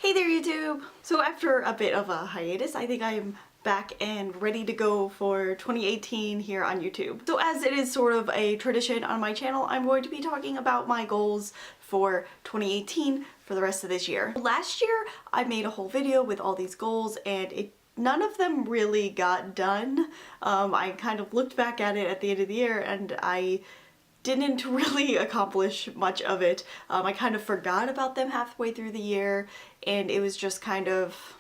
Hey there YouTube! So after a bit of a hiatus, I think I am back and ready to go for 2018 here on YouTube. So as it is sort of a tradition on my channel, I'm going to be talking about my goals for 2018 for the rest of this year. Last year I made a whole video with all these goals and none of them really got done. I kind of looked back at it at the end of the year and I didn't really accomplish much of it. I kind of forgot about them halfway through the year and it was just kind of,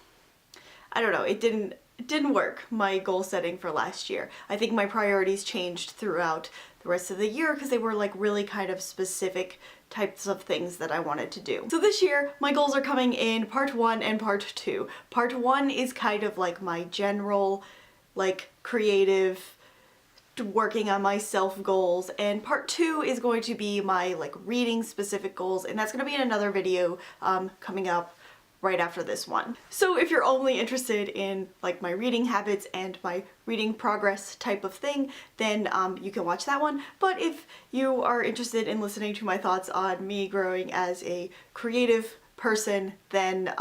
I don't know, it didn't work, my goal setting for last year. I think my priorities changed throughout the rest of the year because they were like really kind of specific types of things that I wanted to do. So this year my goals are coming in part 1 and part 2. Part 1 is kind of like my general like creative working on myself goals, and part 2 is going to be my like reading specific goals, and that's going to be in another video coming up right after this one. So if you're only interested in like my reading habits and my reading progress type of thing, then you can watch that one. But if you are interested in listening to my thoughts on me growing as a creative person, then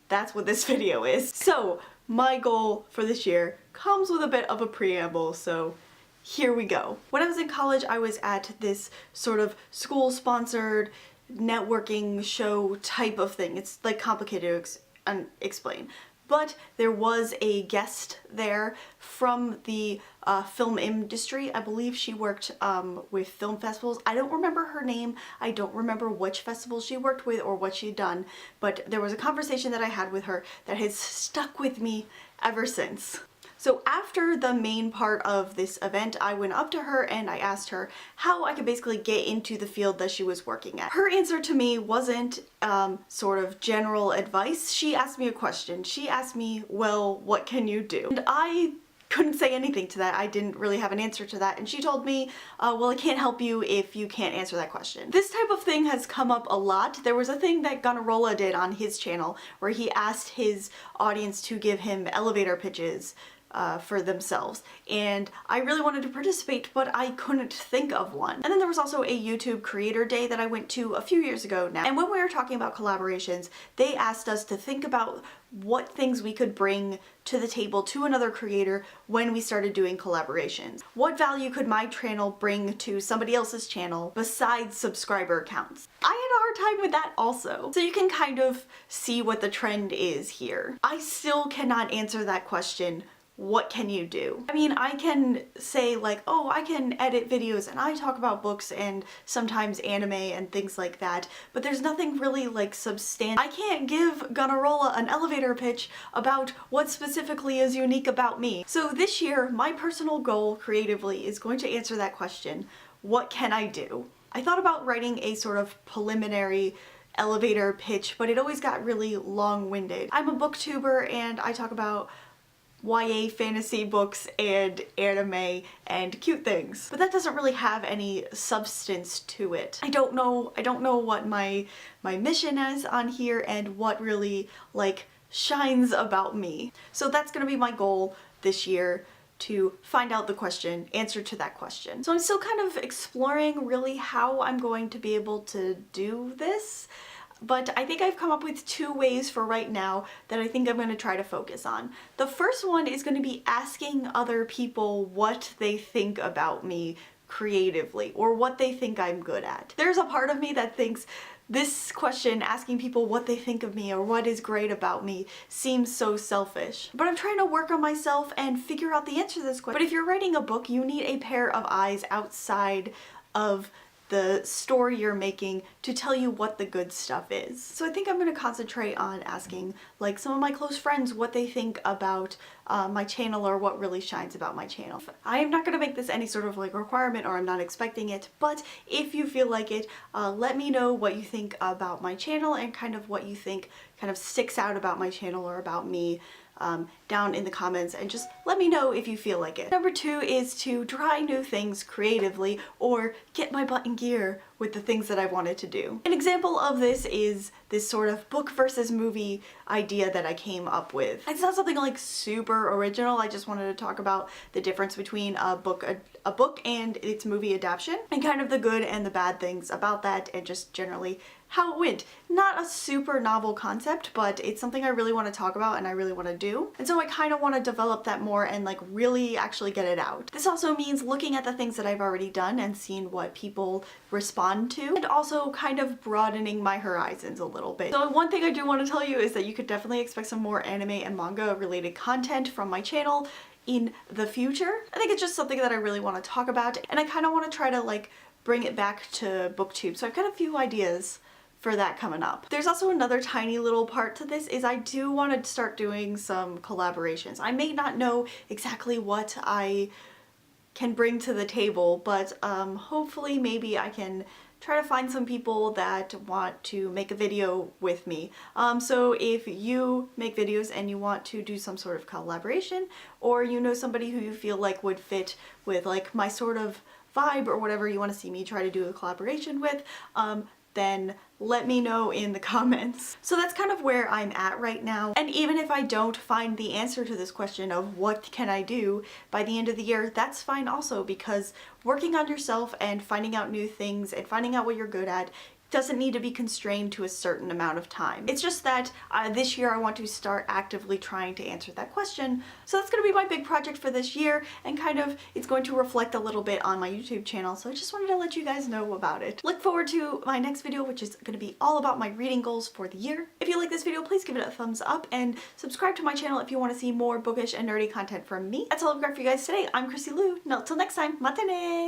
that's what this video is. So my goal for this year comes with a bit of a preamble, so here we go. When I was in college, I was at this sort of school-sponsored networking show type of thing. It's like complicated to explain. But there was a guest there from the film industry. I believe she worked with film festivals. I don't remember her name. I don't remember which festival she worked with or what she'd done. But there was a conversation that I had with her that has stuck with me ever since. So after the main part of this event, I went up to her and I asked her how I could basically get into the field that she was working at. Her answer to me wasn't sort of general advice. She asked me a question. She asked me, well, what can you do? And I couldn't say anything to that. I didn't really have an answer to that, and she told me, well, I can't help you if you can't answer that question. This type of thing has come up a lot. There was a thing that Gunnarolla did on his channel where he asked his audience to give him elevator pitches for themselves, and I really wanted to participate, but I couldn't think of one. And then there was also a YouTube creator day that I went to a few years ago now, and when we were talking about collaborations, they asked us to think about what things we could bring to the table to another creator when we started doing collaborations. What value could my channel bring to somebody else's channel besides subscriber counts? I had a hard time with that also. So you can kind of see what the trend is here. I still cannot answer that question. What can you do? I mean, I can say like, oh, I can edit videos and I talk about books and sometimes anime and things like that, but there's nothing really like substantial. I can't give Gunnarolla an elevator pitch about what specifically is unique about me. So this year, my personal goal creatively is going to answer that question. What can I do? I thought about writing a sort of preliminary elevator pitch, but it always got really long-winded. I'm a booktuber and I talk about YA fantasy books and anime and cute things, but that doesn't really have any substance to it. I don't know what my mission is on here and what really like shines about me. So that's gonna be my goal this year, to find out the answer to that question. So I'm still kind of exploring really how I'm going to be able to do this. But I think I've come up with 2 ways for right now that I think I'm going to try to focus on. The first one is going to be asking other people what they think about me creatively, or what they think I'm good at. There's a part of me that thinks this question, asking people what they think of me or what is great about me, seems so selfish. But I'm trying to work on myself and figure out the answer to this question. But if you're writing a book, you need a pair of eyes outside of the story you're making to tell you what the good stuff is. So I think I'm going to concentrate on asking like some of my close friends what they think about my channel or what really shines about my channel. I am not going to make this any sort of like requirement, or I'm not expecting it, but if you feel like it, let me know what you think about my channel and kind of what you think kind of sticks out about my channel or about me down in the comments, and just let me know if you feel like it. Number 2 is to try new things creatively or get my butt in gear with the things that I wanted to do. An example of this is this sort of book versus movie idea that I came up with. It's not something like super original. I just wanted to talk about the difference between a book and its movie adaptation and kind of the good and the bad things about that, and just generally how it went. Not a super novel concept, but it's something I really want to talk about and I really want to do. And so I kind of want to develop that more and like really actually get it out. This also means looking at the things that I've already done and seeing what people respond to, and also kind of broadening my horizons a little bit. So one thing I do want to tell you is that you could definitely expect some more anime and manga related content from my channel in the future. I think it's just something that I really want to talk about, and I kind of want to try to like bring it back to booktube. So I've got a few ideas for that coming up. There's also another tiny little part to this is I do want to start doing some collaborations. I may not know exactly what I can bring to the table, but hopefully maybe I can try to find some people that want to make a video with me. So if you make videos and you want to do some sort of collaboration, or you know somebody who you feel like would fit with like my sort of vibe or whatever you want to see me try to do a collaboration with, then let me know in the comments. So that's kind of where I'm at right now. And even if I don't find the answer to this question of what can I do by the end of the year, that's fine also, because working on yourself and finding out new things and finding out what you're good at doesn't need to be constrained to a certain amount of time. It's just that this year I want to start actively trying to answer that question. So that's going to be my big project for this year, and kind of it's going to reflect a little bit on my YouTube channel. So I just wanted to let you guys know about it. Look forward to my next video, which is going to be all about my reading goals for the year. If you like this video, please give it a thumbs up and subscribe to my channel if you want to see more bookish and nerdy content from me. That's all I've got for you guys today. I'm Chrissy Lou. Till next time, matane!